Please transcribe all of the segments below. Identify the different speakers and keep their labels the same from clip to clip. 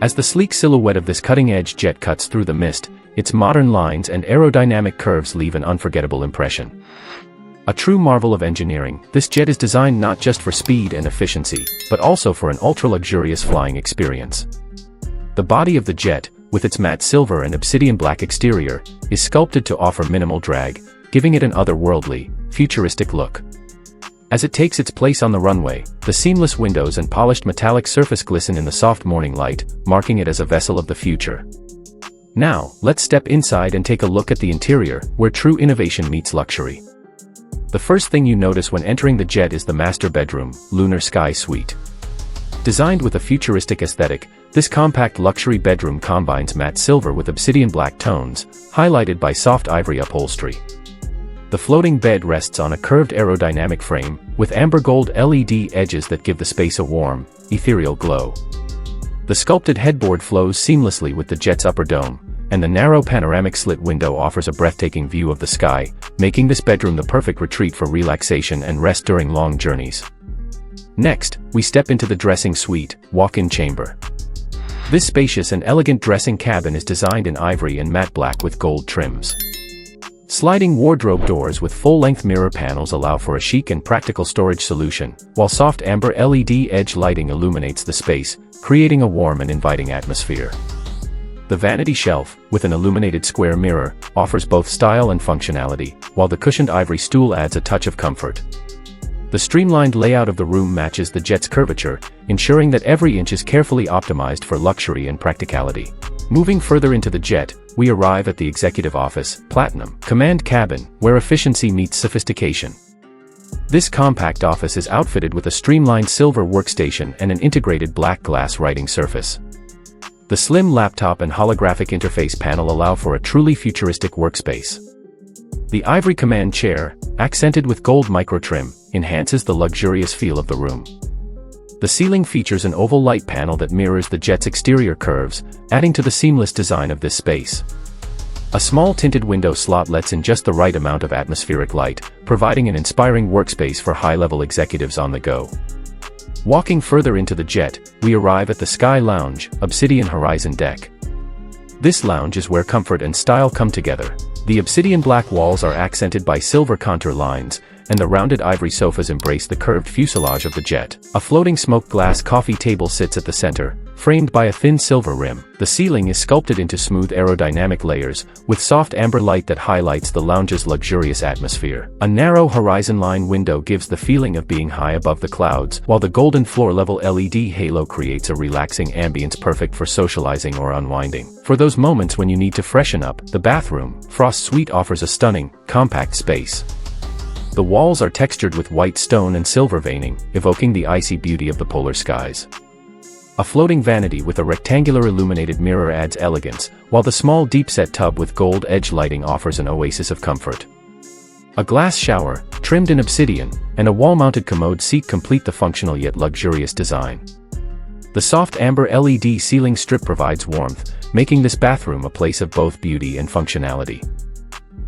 Speaker 1: As the sleek silhouette of this cutting-edge jet cuts through the mist, its modern lines and aerodynamic curves leave an unforgettable impression. A true marvel of engineering, this jet is designed not just for speed and efficiency, but also for an ultra-luxurious flying experience. The body of the jet, with its matte silver and obsidian black exterior, is sculpted to offer minimal drag, giving it an otherworldly, futuristic look. As it takes its place on the runway, the seamless windows and polished metallic surface glisten in the soft morning light, marking it as a vessel of the future. Now, let's step inside and take a look at the interior, where true innovation meets luxury. The first thing you notice when entering the jet is the master bedroom, Lunar Sky Suite. Designed with a futuristic aesthetic, this compact luxury bedroom combines matte silver with obsidian black tones, highlighted by soft ivory upholstery. The floating bed rests on a curved aerodynamic frame, with amber gold LED edges that give the space a warm, ethereal glow. The sculpted headboard flows seamlessly with the jet's upper dome, and the narrow panoramic slit window offers a breathtaking view of the sky, making this bedroom the perfect retreat for relaxation and rest during long journeys. Next, we step into the dressing suite, walk-in chamber. This spacious and elegant dressing cabin is designed in ivory and matte black with gold trims. Sliding wardrobe doors with full-length mirror panels allow for a chic and practical storage solution, while soft amber LED edge lighting illuminates the space, creating a warm and inviting atmosphere. The vanity shelf, with an illuminated square mirror, offers both style and functionality, while the cushioned ivory stool adds a touch of comfort. The streamlined layout of the room matches the jet's curvature, ensuring that every inch is carefully optimized for luxury and practicality. Moving further into the jet, we arrive at the Executive Office, Platinum, Command Cabin, where efficiency meets sophistication. This compact office is outfitted with a streamlined silver workstation and an integrated black glass writing surface. The slim laptop and holographic interface panel allow for a truly futuristic workspace. The ivory command chair, accented with gold microtrim, enhances the luxurious feel of the room. The ceiling features an oval light panel that mirrors the jet's exterior curves, adding to the seamless design of this space. A small tinted window slot lets in just the right amount of atmospheric light, providing an inspiring workspace for high-level executives on the go. Walking further into the jet, we arrive at the Sky Lounge, Obsidian Horizon Deck. This lounge is where comfort and style come together. The obsidian black walls are accented by silver contour lines, and the rounded ivory sofas embrace the curved fuselage of the jet. A floating smoked glass coffee table sits at the center, framed by a thin silver rim. The ceiling is sculpted into smooth aerodynamic layers, with soft amber light that highlights the lounge's luxurious atmosphere. A narrow horizon-line window gives the feeling of being high above the clouds, while the golden floor-level LED halo creates a relaxing ambience perfect for socializing or unwinding. For those moments when you need to freshen up, the bathroom, Frost Suite offers a stunning, compact space. The walls are textured with white stone and silver veining, evoking the icy beauty of the polar skies. A floating vanity with a rectangular illuminated mirror adds elegance, while the small deep-set tub with gold edge lighting offers an oasis of comfort. A glass shower, trimmed in obsidian, and a wall-mounted commode seat complete the functional yet luxurious design. The soft amber LED ceiling strip provides warmth, making this bathroom a place of both beauty and functionality.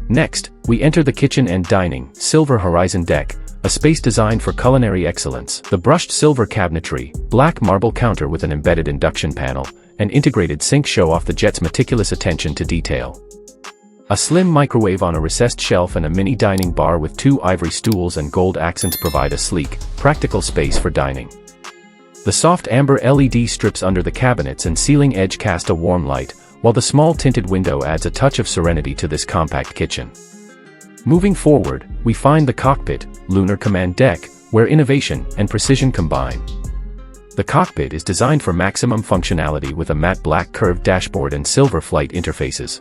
Speaker 1: Next, we enter the kitchen and dining, Silver Horizon Deck, a space designed for culinary excellence. The brushed silver cabinetry, black marble counter with an embedded induction panel, and integrated sink show off the jet's meticulous attention to detail. A slim microwave on a recessed shelf and a mini dining bar with 2 ivory stools and gold accents provide a sleek, practical space for dining. The soft amber LED strips under the cabinets and ceiling edge cast a warm light, while the small tinted window adds a touch of serenity to this compact kitchen. Moving forward, we find the cockpit, Lunar Command Deck, where innovation and precision combine. The cockpit is designed for maximum functionality with a matte black curved dashboard and silver flight interfaces.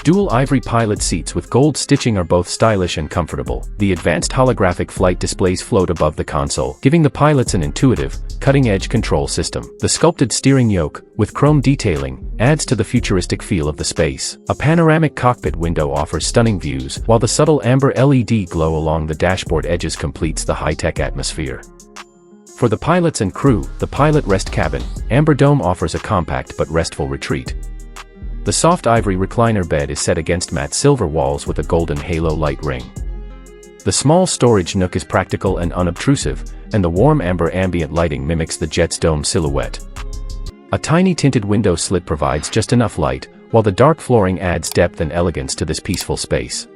Speaker 1: Dual ivory pilot seats with gold stitching are both stylish and comfortable. The advanced holographic flight displays float above the console, giving the pilots an intuitive, cutting-edge control system. The sculpted steering yoke, with chrome detailing, adds to the futuristic feel of the space. A panoramic cockpit window offers stunning views, while the subtle amber LED glow along the dashboard edges completes the high-tech atmosphere. For the pilots and crew, the pilot rest cabin, Amber Dome offers a compact but restful retreat. The soft ivory recliner bed is set against matte silver walls with a golden halo light ring. The small storage nook is practical and unobtrusive, and the warm amber ambient lighting mimics the jet's dome silhouette. A tiny tinted window slit provides just enough light, while the dark flooring adds depth and elegance to this peaceful space.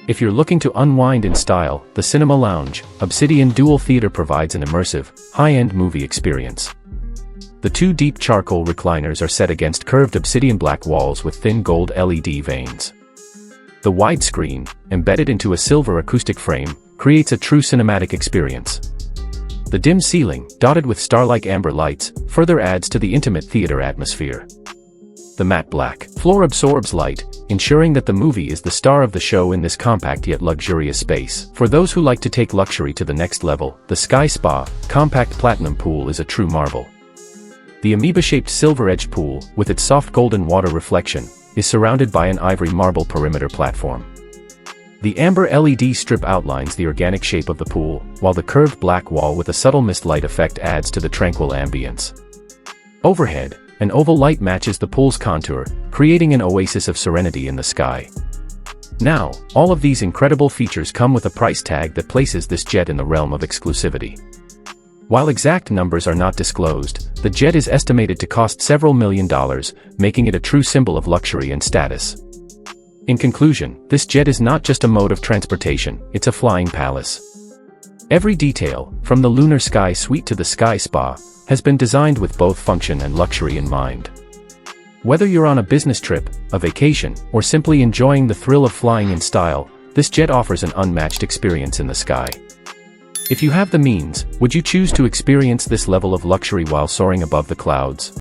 Speaker 1: If you're looking to unwind in style, the Cinema Lounge, Obsidian Dual Theater provides an immersive, high-end movie experience. The two deep charcoal recliners are set against curved obsidian black walls with thin gold LED veins. The widescreen, embedded into a silver acoustic frame, creates a true cinematic experience. The dim ceiling, dotted with star-like amber lights, further adds to the intimate theater atmosphere. The matte black floor absorbs light, ensuring that the movie is the star of the show in this compact yet luxurious space. For those who like to take luxury to the next level, the Sky Spa compact platinum pool is a true marvel. The amoeba-shaped silver-edged pool, with its soft golden water reflection, is surrounded by an ivory marble perimeter platform. The amber LED strip outlines the organic shape of the pool, while the curved black wall with a subtle mist light effect adds to the tranquil ambience. Overhead, an oval light matches the pool's contour, creating an oasis of serenity in the sky. Now, all of these incredible features come with a price tag that places this jet in the realm of exclusivity. While exact numbers are not disclosed, the jet is estimated to cost several $millions, making it a true symbol of luxury and status. In conclusion, this jet is not just a mode of transportation, it's a flying palace. Every detail, from the Lunar Sky Suite to the Sky Spa, has been designed with both function and luxury in mind. Whether you're on a business trip, a vacation, or simply enjoying the thrill of flying in style, this jet offers an unmatched experience in the sky. If you have the means, would you choose to experience this level of luxury while soaring above the clouds?